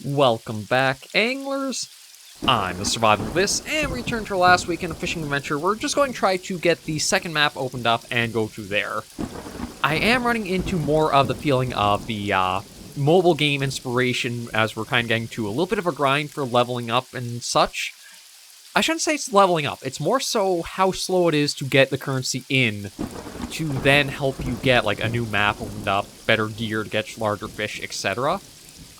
Welcome back, anglers. I'm the Survivalist, and we returned to our last week in a fishing adventure. We're just going to try to get the second map opened up and go to there. I am running into more of the feeling of the mobile game inspiration as we're kind of getting to a little bit of a grind for leveling up and such. I shouldn't say it's leveling up, it's more so how slow it is to get the currency in to then help you get like a new map opened up, better gear to catch larger fish, etc.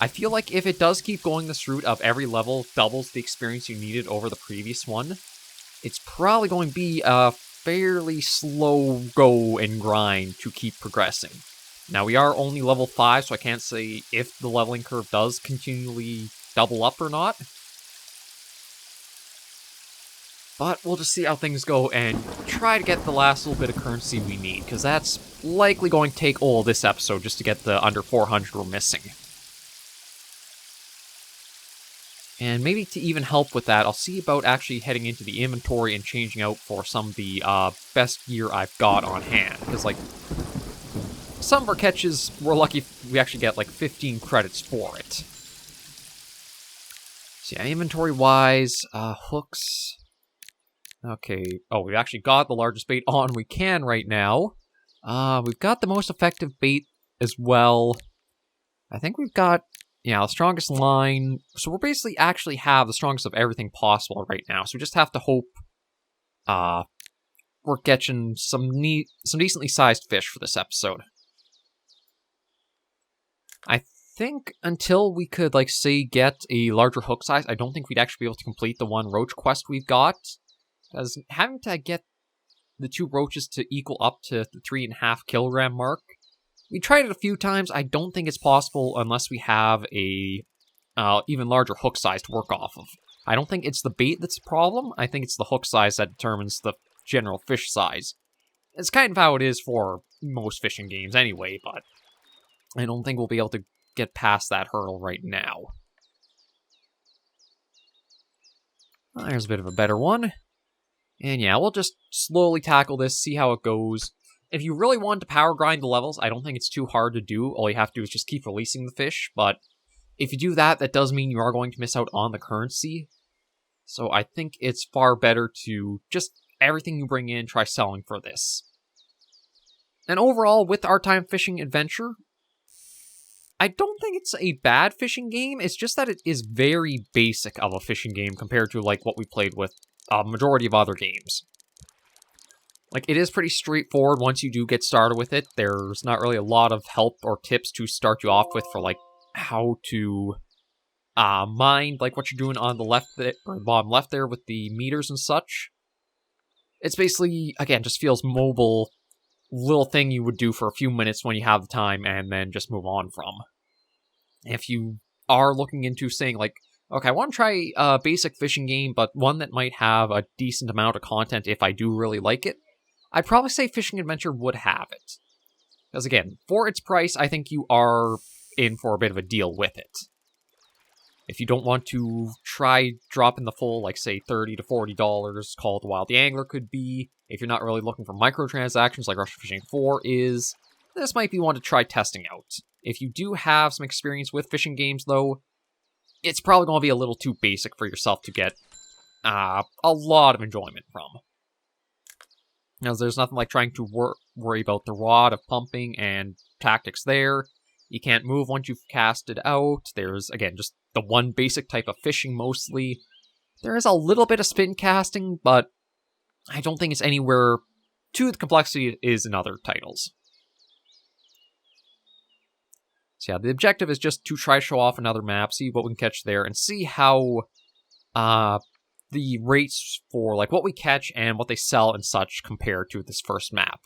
I feel like if it does keep going this route of every level doubles the experience you needed over the previous one, it's probably going to be a fairly slow go and grind to keep progressing. Now, we are only level 5, so I can't say if the leveling curve does continually double up or not. But we'll just see how things go and try to get the last little bit of currency we need, because that's likely going to take all this episode just to get the under 400 we're missing. And maybe to even help with that, I'll see about actually heading into the inventory and changing out for some of the best gear I've got on hand. Because, like, some of our catches, we're lucky if we actually get, like, 15 credits for it. So yeah, inventory-wise, hooks. Okay, oh, we've actually got the largest bait on we can right now. We've got the most effective bait as well. I think we've got... yeah, the strongest line. So we're basically actually have the strongest of everything possible right now. So we just have to hope we're catching some decently sized fish for this episode. I think until we could, like, say, get a larger hook size, I don't think we'd actually be able to complete the one roach quest we've got. Because having to get the 2 roaches to equal up to the 3.5 kilogram mark, we tried it a few times. I don't think it's possible unless we have a even larger hook size to work off of. I don't think it's the bait that's the problem. I think it's the hook size that determines the general fish size. It's kind of how it is for most fishing games anyway, but I don't think we'll be able to get past that hurdle right now. There's a bit of a better one. And yeah, we'll just slowly tackle this, see how it goes. If you really want to power grind the levels, I don't think it's too hard to do. All you have to do is just keep releasing the fish, but if you do that, that does mean you are going to miss out on the currency. So I think it's far better to just everything you bring in, try selling for this. And overall, with our time fishing adventure, I don't think it's a bad fishing game. It's just that it is very basic of a fishing game compared to like what we played with a majority of other games. Like, it is pretty straightforward once you do get started with it. There's not really a lot of help or tips to start you off with for, like, how to mine, like, what you're doing on the left or the bottom left there with the meters and such. It's basically, again, just feels mobile, little thing you would do for a few minutes when you have the time and then just move on from. If you are looking into saying, like, okay, I want to try a basic fishing game, but one that might have a decent amount of content if I do really like it, I'd probably say Fishing Adventure would have it. Because again, for its price, I think you are in for a bit of a deal with it. If you don't want to try dropping the full, like, say, $30 to $40 Call of the Wild the Angler could be, if you're not really looking for microtransactions like Rush Fishing 4 is, this might be one to try testing out. If you do have some experience with fishing games, though, it's probably going to be a little too basic for yourself to get a lot of enjoyment from. Now, there's nothing like trying to worry about the rod of pumping and tactics there. You can't move once you've cast it out. There's, again, just the one basic type of fishing mostly. There is a little bit of spin casting, but I don't think it's anywhere to the complexity it is in other titles. So yeah, the objective is just to try to show off another map, see what we can catch there, and see how the rates for like what we catch and what they sell and such compare to this first map.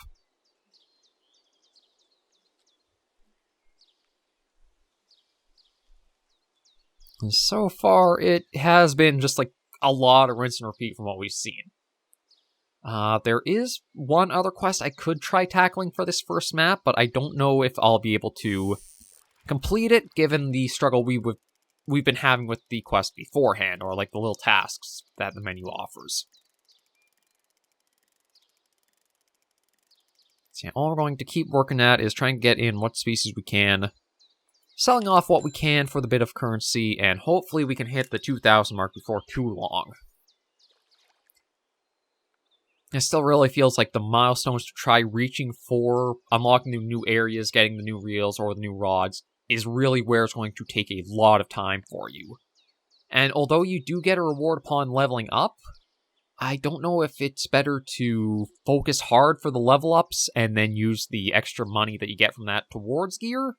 And so far, it has been just like a lot of rinse and repeat from what we've seen. There is one other quest I could try tackling for this first map, but I don't know if I'll be able to complete it given the struggle we've been having with the quest beforehand, or like the little tasks that the menu offers. So yeah, all we're going to keep working at is trying to get in what species we can, selling off what we can for the bit of currency, and hopefully we can hit the 2,000 mark before too long. It still really feels like the milestones to try reaching for unlocking the new areas, getting the new reels or the new rods, is really where it's going to take a lot of time for you. And although you do get a reward upon leveling up, I don't know if it's better to focus hard for the level ups and then use the extra money that you get from that towards gear,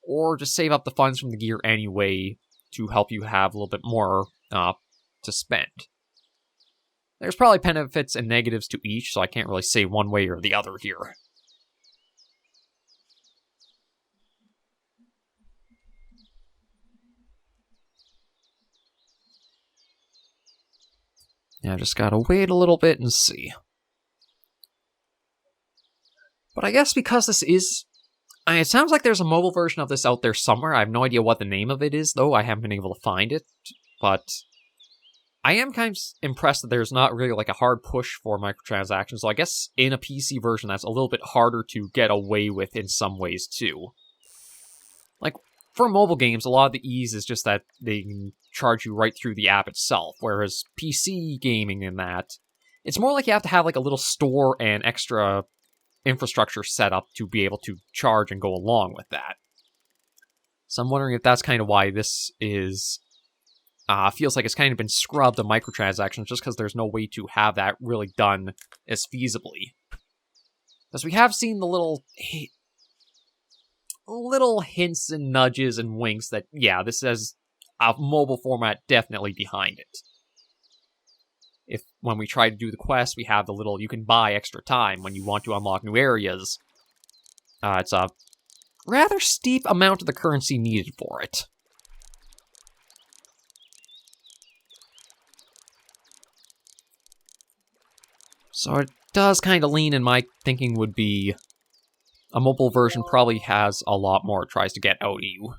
or just save up the funds from the gear anyway to help you have a little bit more to spend. There's probably benefits and negatives to each, so I can't really say one way or the other here. Yeah, just gotta wait a little bit and see. But I guess because this is... it sounds like there's a mobile version of this out there somewhere. I have no idea what the name of it is, though. I haven't been able to find it. But I am kind of impressed that there's not really like a hard push for microtransactions. So I guess in a PC version, that's a little bit harder to get away with in some ways, too. Like, for mobile games, a lot of the ease is just that they can charge you right through the app itself, whereas PC gaming in that, it's more like you have to have like a little store and extra infrastructure set up to be able to charge and go along with that. So I'm wondering if that's kind of why this is feels like it's kind of been scrubbed of microtransactions, just because there's no way to have that really done as feasibly. Because we have seen the little hints and nudges and winks that, yeah, this has a mobile format definitely behind it. If when we try to do the quest, we have the little, you can buy extra time when you want to unlock new areas. It's a rather steep amount of the currency needed for it. So it does kind of lean in my thinking would be a mobile version probably has a lot more it tries to get out of you.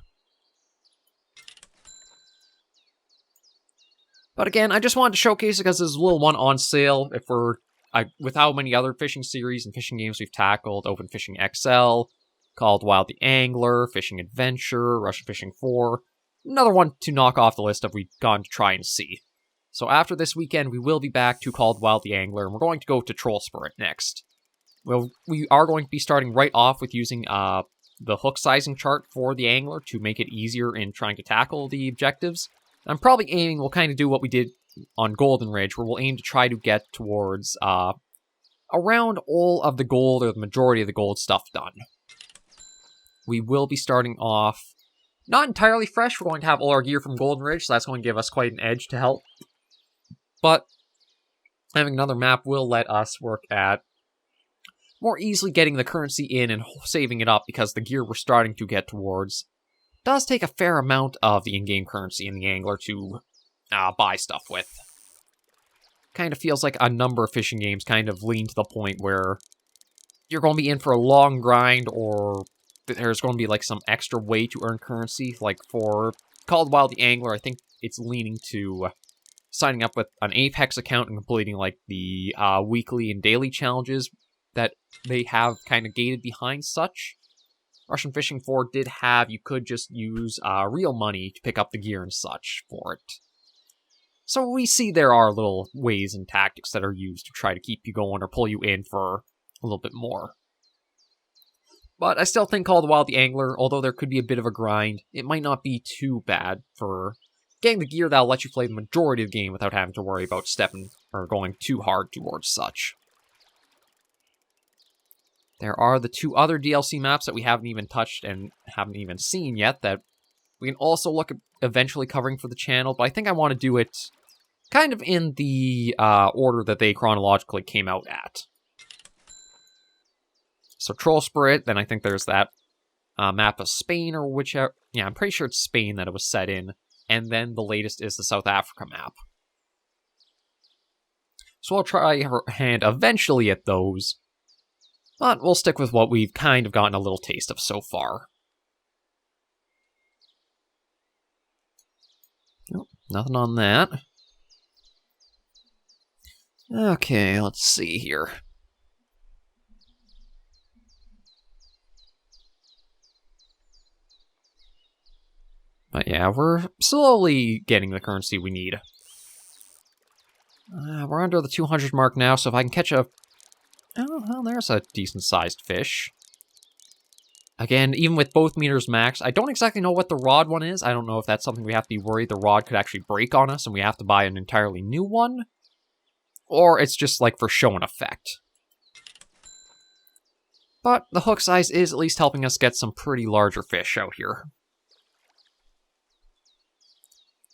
But again, I just wanted to showcase it because there's a little one on sale. If with how many other fishing series and fishing games we've tackled, Open Fishing XL, Called Wild the Angler, Fishing Adventure, Russian Fishing 4, another one to knock off the list if we've gone to try and see. So after this weekend, we will be back to Called Wild the Angler, and we're going to go to Troll Spirit next. Well, we are going to be starting right off with using the hook sizing chart for the angler to make it easier in trying to tackle the objectives. I'm probably aiming, we'll kind of do what we did on Golden Ridge, where we'll aim to try to get towards around all of the gold, or the majority of the gold stuff done. We will be starting off not entirely fresh. We're going to have all our gear from Golden Ridge, so that's going to give us quite an edge to help. But having another map will let us work at more easily getting the currency in and saving it up, because the gear we're starting to get towards does take a fair amount of the in-game currency in the angler to buy stuff with. Kind of feels like a number of fishing games kind of lean to the point where you're going to be in for a long grind, or there's going to be like some extra way to earn currency. Like for Called Wild the Angler, I think it's leaning to signing up with an Apex account and completing like the weekly and daily challenges that they have kind of gated behind such. Russian Fishing 4 did have, you could just use real money to pick up the gear and such for it. So we see there are little ways and tactics that are used to try to keep you going or pull you in for a little bit more. But I still think Called Wild the Angler, although there could be a bit of a grind, it might not be too bad for getting the gear that'll let you play the majority of the game without having to worry about stepping or going too hard towards such. There are the two other DLC maps that we haven't even touched and haven't even seen yet that we can also look at eventually covering for the channel, but I think I want to do it kind of in the order that they chronologically came out at. So Troll Spirit, then I think there's that map of Spain or whichever. Yeah, I'm pretty sure it's Spain that it was set in. And then the latest is the South Africa map. So I'll try our hand eventually at those. But we'll stick with what we've kind of gotten a little taste of so far. Nope, nothing on that. Okay, let's see here. But yeah, we're slowly getting the currency we need. We're under the 200 mark now, so if I can catch a... Oh, well, there's a decent-sized fish. Again, even with both meters max, I don't exactly know what the rod one is. I don't know if that's something we have to be worried the rod could actually break on us and we have to buy an entirely new one. Or it's just like for show and effect. But the hook size is at least helping us get some pretty larger fish out here.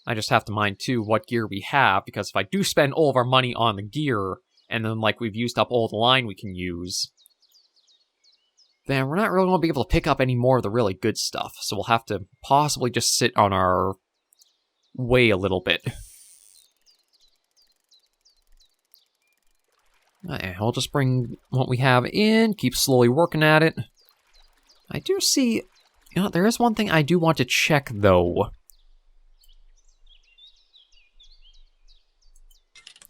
I just have to mind, too, what gear we have, because if I do spend all of our money on the gear, and then, like, we've used up all the line we can use, then we're not really going to be able to pick up any more of the really good stuff, so we'll have to possibly just sit on our way a little bit. I'll just bring what we have in, keep slowly working at it. I do see... You know, there is one thing I do want to check, though.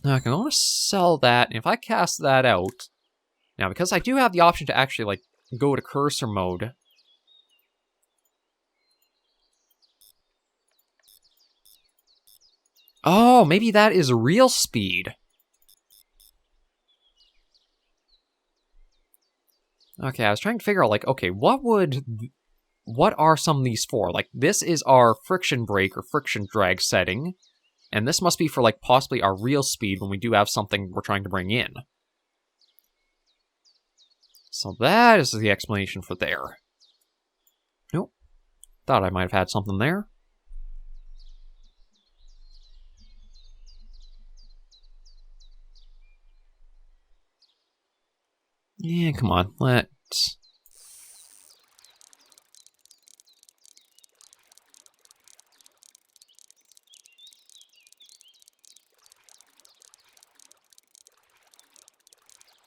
Now, I can only sell that, and if I cast that out... Now, because I do have the option to actually, like, go to cursor mode... Oh, maybe that is real speed. Okay, I was trying to figure out, like, okay, what are some of these for? Like, this is our friction brake or friction drag setting. And this must be for, like, possibly our real speed when we do have something we're trying to bring in. So that is the explanation for there. Nope. Thought I might have had something there. Yeah, come on, let's...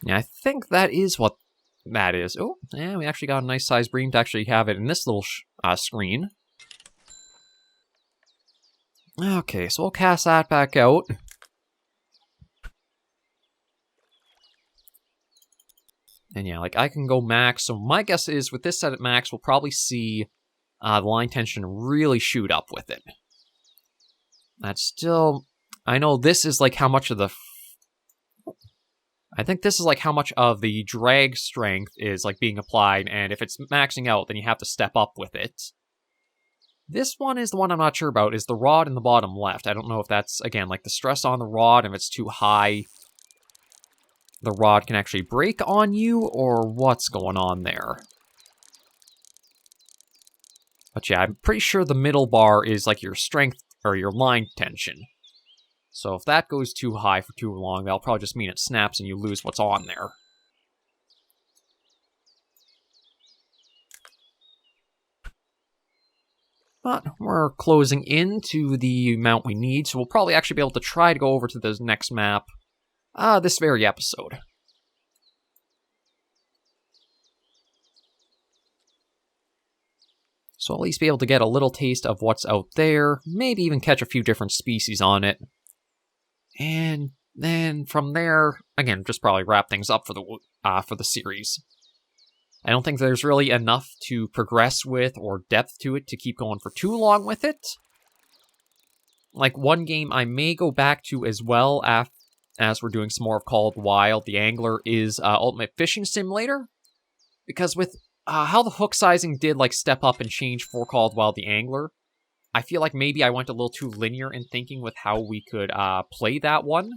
Yeah, I think that is what that is. Oh, yeah, we actually got a nice size beam to actually have it in this little screen. Okay, so we'll cast that back out. And yeah, like, I can go max, so my guess is with this set at max, we'll probably see the line tension really shoot up with it. That's still... I know this is, like, how much of the... I think this is, like, how much of the drag strength is, like, being applied, and if it's maxing out, then you have to step up with it. This one is the one I'm not sure about, is the rod in the bottom left. I don't know if that's, again, like, the stress on the rod, if it's too high, the rod can actually break on you, or what's going on there. But yeah, I'm pretty sure the middle bar is, like, your strength, or your line tension. So if that goes too high for too long, that'll probably just mean it snaps and you lose what's on there. But we're closing into the amount we need, so we'll probably actually be able to try to go over to the next map this very episode. So at least be able to get a little taste of what's out there, maybe even catch a few different species on it. And then from there, again, just probably wrap things up for the series. I don't think there's really enough to progress with or depth to it to keep going for too long with it. Like, one game I may go back to as well as we're doing some more of Called Wild, the Angler, is Ultimate Fishing Simulator. Because with how the hook sizing did, like, step up and change for Called Wild, the Angler, I feel like maybe I went a little too linear in thinking with how we could play that one.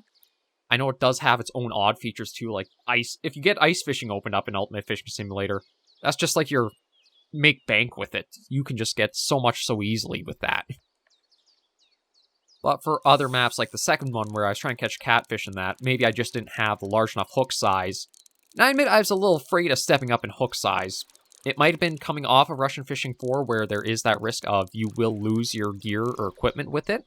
I know it does have its own odd features too, like ice. If you get ice fishing opened up in Ultimate Fishing Simulator, that's just like your make bank with it. You can just get so much so easily with that. But for other maps, like the second one where I was trying to catch catfish in that, maybe I just didn't have the large enough hook size. And I admit I was a little afraid of stepping up in hook size. It might have been coming off of Russian Fishing 4 where there is that risk of you will lose your gear or equipment with it.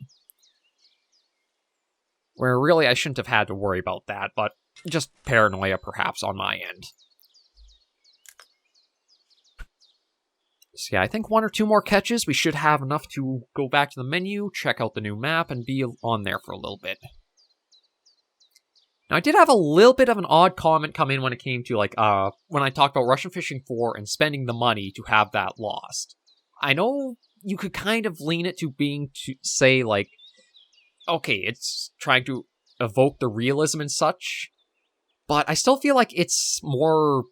Where really I shouldn't have had to worry about that, but just paranoia perhaps on my end. So yeah, I think 1 or 2 more catches, we should have enough to go back to the menu, check out the new map, and be on there for a little bit. Now, I did have a little bit of an odd comment come in when it came to, like, when I talked about Russian Fishing 4 and spending the money to have that lost. I know you could kind of lean it to being to say, like, okay, it's trying to evoke the realism and such, but I still feel like it's more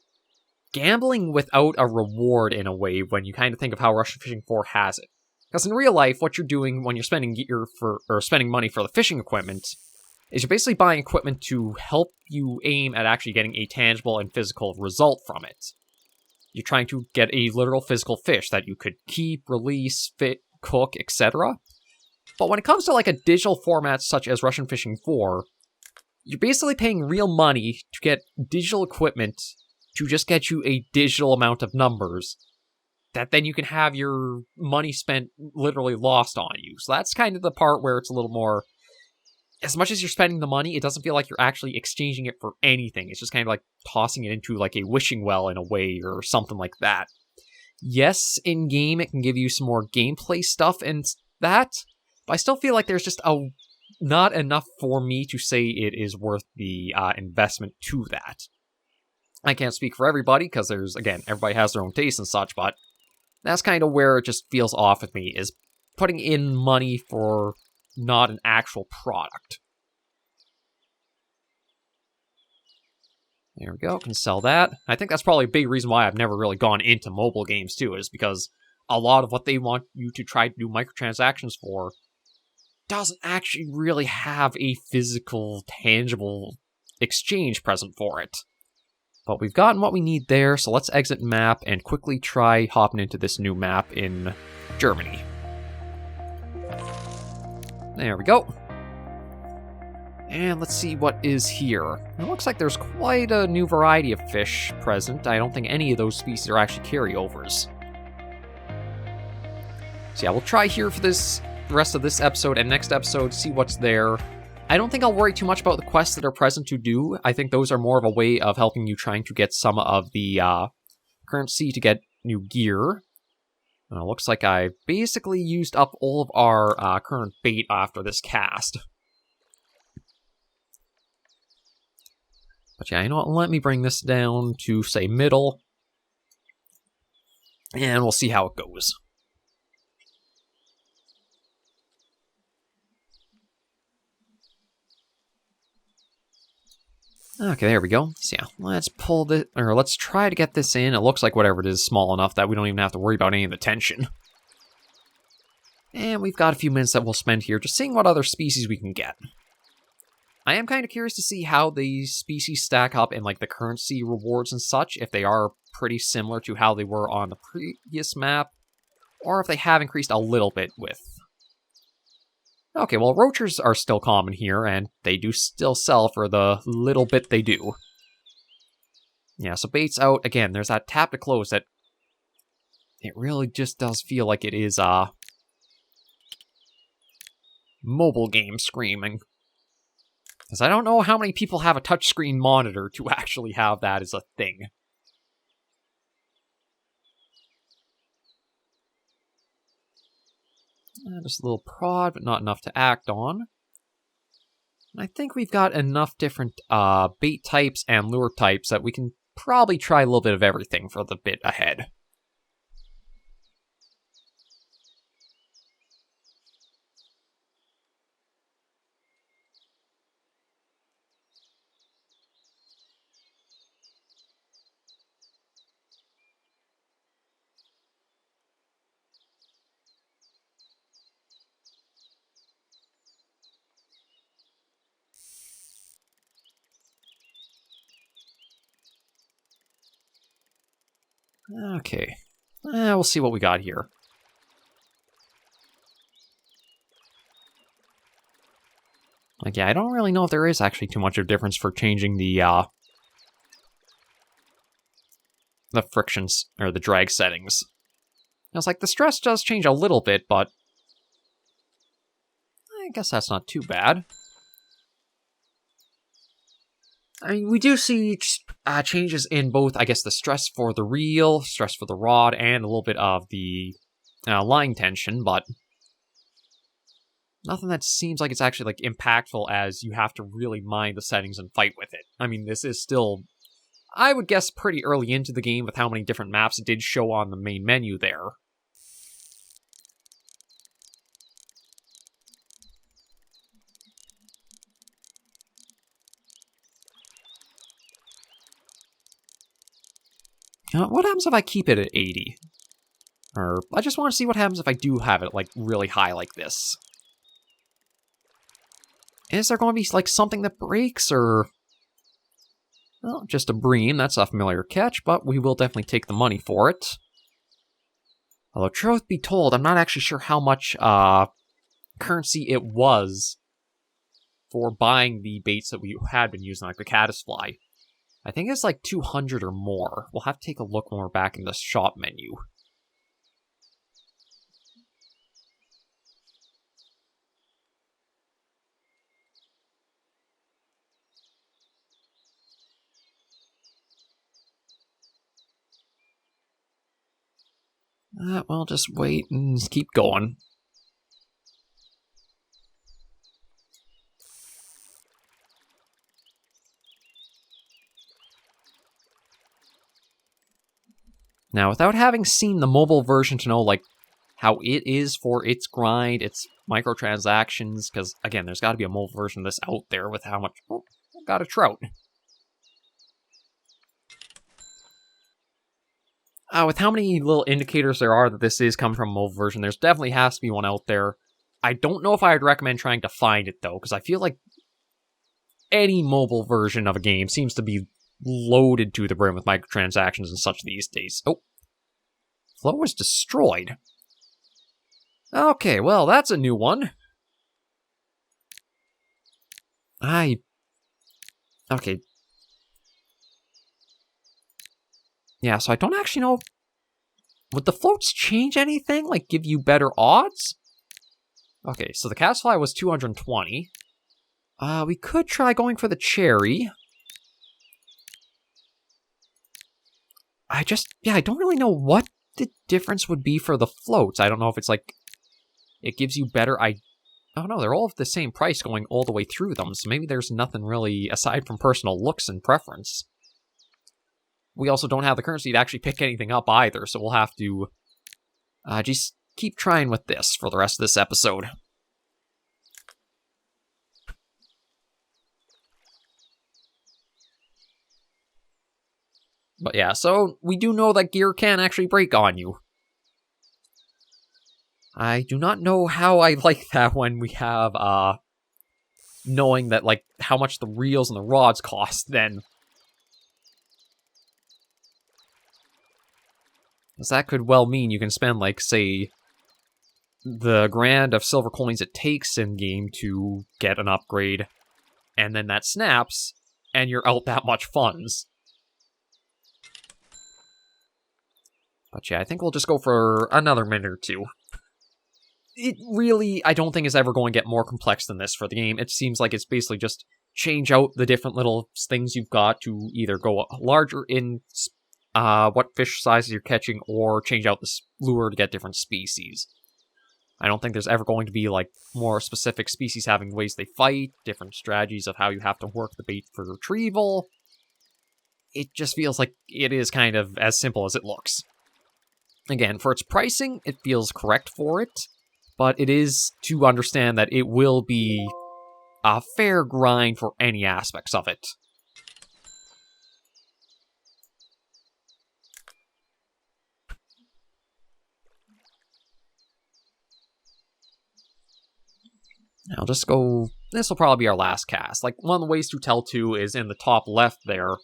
gambling without a reward in a way when you kind of think of how Russian Fishing 4 has it. Because in real life, what you're doing when you're spending spending money for the fishing equipment is you're basically buying equipment to help you aim at actually getting a tangible and physical result from it. You're trying to get a literal physical fish that you could keep, release, fit, cook, etc. But when it comes to like a digital format such as Russian Fishing 4, you're basically paying real money to get digital equipment to just get you a digital amount of numbers that then you can have your money spent literally lost on you. So that's kind of the part where it's a little more, as much as you're spending the money, it doesn't feel like you're actually exchanging it for anything. It's just kind of like tossing it into like a wishing well in a way or something like that. Yes, in-game it can give you some more gameplay stuff and that, but I still feel like there's just not enough for me to say it is worth the investment to that. I can't speak for everybody, because everybody has their own taste and such, but that's kind of where it just feels off with me, is putting in money for not an actual product. There we go, can sell that. I think that's probably a big reason why I've never really gone into mobile games too, is because a lot of what they want you to try to do microtransactions for doesn't actually really have a physical, tangible exchange present for it. But we've gotten what we need there, so let's exit map and quickly try hopping into this new map in Germany. There we go. And let's see what is here. It looks like there's quite a new variety of fish present. I don't think any of those species are actually carryovers. So yeah, we'll try here for the rest of this episode and next episode, see what's there. I don't think I'll worry too much about the quests that are present to do. I think those are more of a way of helping you trying to get some of the currency to get new gear. Looks like I basically used up all of our current bait after this cast. But yeah, you know what? Let me bring this down to, say, middle. And we'll see how it goes. Okay, there we go. So yeah, let's try to get this in. It looks like whatever it is small enough that we don't even have to worry about any of the tension. And we've got a few minutes that we'll spend here just seeing what other species we can get. I am kind of curious to see how these species stack up in like the currency rewards and such, if they are pretty similar to how they were on the previous map, or if they have increased a little bit with. Okay, well, roachers are still common here, and they do still sell for the little bit they do. Yeah, so bait's out. Again, there's that tap to close that it really just does feel like it is mobile game screaming. Because I don't know how many people have a touchscreen monitor to actually have that as a thing. Just a little prod, but not enough to act on. And I think we've got enough different bait types and lure types that we can probably try a little bit of everything for the bit ahead. Okay, we'll see what we got here. Like, yeah, I don't really know if there is actually too much of a difference for changing the frictions, or the drag settings. It's like, the stress does change a little bit, but I guess that's not too bad. I mean, we do see changes in both, I guess, the stress for the reel, stress for the rod, and a little bit of the line tension, but nothing that seems like it's actually like impactful as you have to really mind the settings and fight with it. I mean, this is still, I would guess, pretty early into the game with how many different maps it did show on the main menu there. What happens if I keep it at 80? Or, I just want to see what happens if I do have it, like, really high like this. Is there going to be, like, something that breaks, or... Well, just a bream, that's a familiar catch, but we will definitely take the money for it. Although, truth be told, I'm not actually sure how much, currency it was for buying the baits that we had been using, like the caddisfly. I think it's like 200 or more. We'll have to take a look when we're back in the shop menu. We'll just wait and keep going. Now, without having seen the mobile version to know, like, how it is for its grind, its microtransactions, because, again, there's got to be a mobile version of this out there with how much... Oh, got a trout. With how many little indicators there are that this is coming from a mobile version, there's definitely has to be one out there. I don't know if I would recommend trying to find it, though, because I feel like any mobile version of a game seems to be loaded to the brim with microtransactions and such these days. Oh. Flow was destroyed. Okay, well, that's a new one. Okay. Yeah, so I don't actually know... Would the floats change anything? Like, give you better odds? Okay, so the caddisfly was 220. We could try going for the cherry. I don't really know what the difference would be for the floats. I don't know if it's like... It gives you better... Oh no, they're all of the same price going all the way through them, so maybe there's nothing really aside from personal looks and preference. We also don't have the currency to actually pick anything up either, so we'll have to just keep trying with this for the rest of this episode. But yeah, so we do know that gear can actually break on you. I do not know how I like that when we have, knowing that, like, how much the reels and the rods cost then. Because that could well mean you can spend, like, say, the grand of silver coins it takes in-game to get an upgrade, and then that snaps, and you're out that much funds. But yeah, I think we'll just go for another minute or two. It really, I don't think is ever going to get more complex than this for the game. It seems like it's basically just change out the different little things you've got to either go larger in what fish sizes you're catching, or change out the lure to get different species. I don't think there's ever going to be, like, more specific species having ways they fight, different strategies of how you have to work the bait for retrieval. It just feels like it is kind of as simple as it looks. Again, for its pricing, it feels correct for it, but it is to understand that it will be a fair grind for any aspects of it. I'll just go... This will probably be our last cast. Like, one of the ways to tell, too, is in the top left there.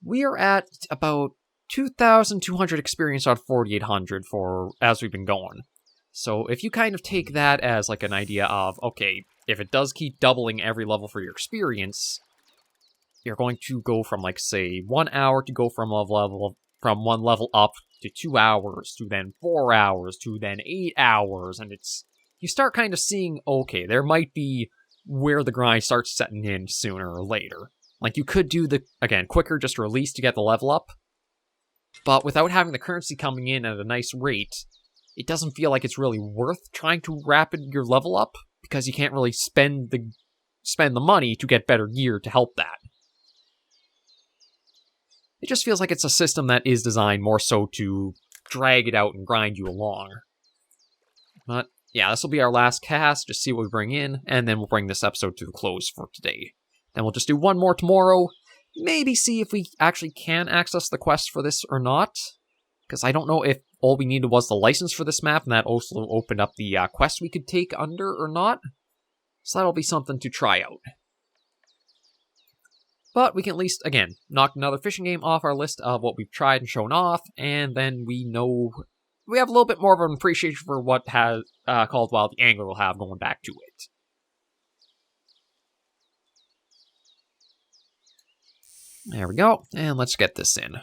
We are at about 2,200 experience out of 4,800 for as we've been going. So if you kind of take that as, like, an idea of, okay, if it does keep doubling every level for your experience, you're going to go from, like, say, 1 hour to go from one level up to 2 hours, to then 4 hours, to then 8 hours, and it's... You start kind of seeing, okay, there might be where the grind starts setting in sooner or later. Like, you could do the, again, quicker just release to get the level up, but without having the currency coming in at a nice rate, it doesn't feel like it's really worth trying to rapid your level up, because you can't really spend the money to get better gear to help that. It just feels like it's a system that is designed more so to drag it out and grind you along. But yeah, this will be our last cast, just see what we bring in, and then we'll bring this episode to a close for today. Then we'll just do one more tomorrow, maybe see if we actually can access the quest for this or not. Because I don't know if all we needed was the license for this map, and that also opened up the quest we could take under or not. So that'll be something to try out. But we can at least, again, knock another fishing game off our list of what we've tried and shown off, and then we know we have a little bit more of an appreciation for what has Called Wild the Angler will have going back to it. There we go, and let's get this in.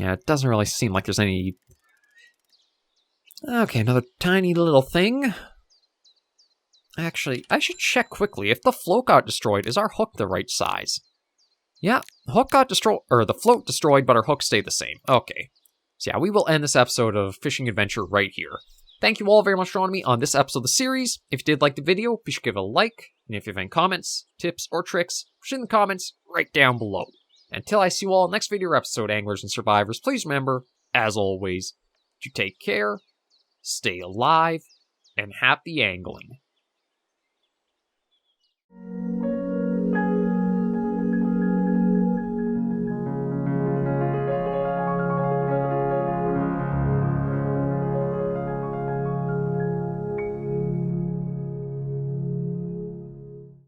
Yeah, it doesn't really seem like there's any... Okay, another tiny little thing. Actually, I should check quickly. If the float got destroyed, is our hook the right size? Yeah, the hook got destroyed, or the float destroyed, but our hook stayed the same. Okay. So yeah, we will end this episode of Fishing Adventure right here. Thank you all very much for joining me on this episode of the series. If you did like the video, be sure to give it a like. And if you have any comments, tips, or tricks, put it in the comments right down below. Until I see you all in the next video or episode, anglers and survivors, please remember, as always, to take care, stay alive, and happy angling.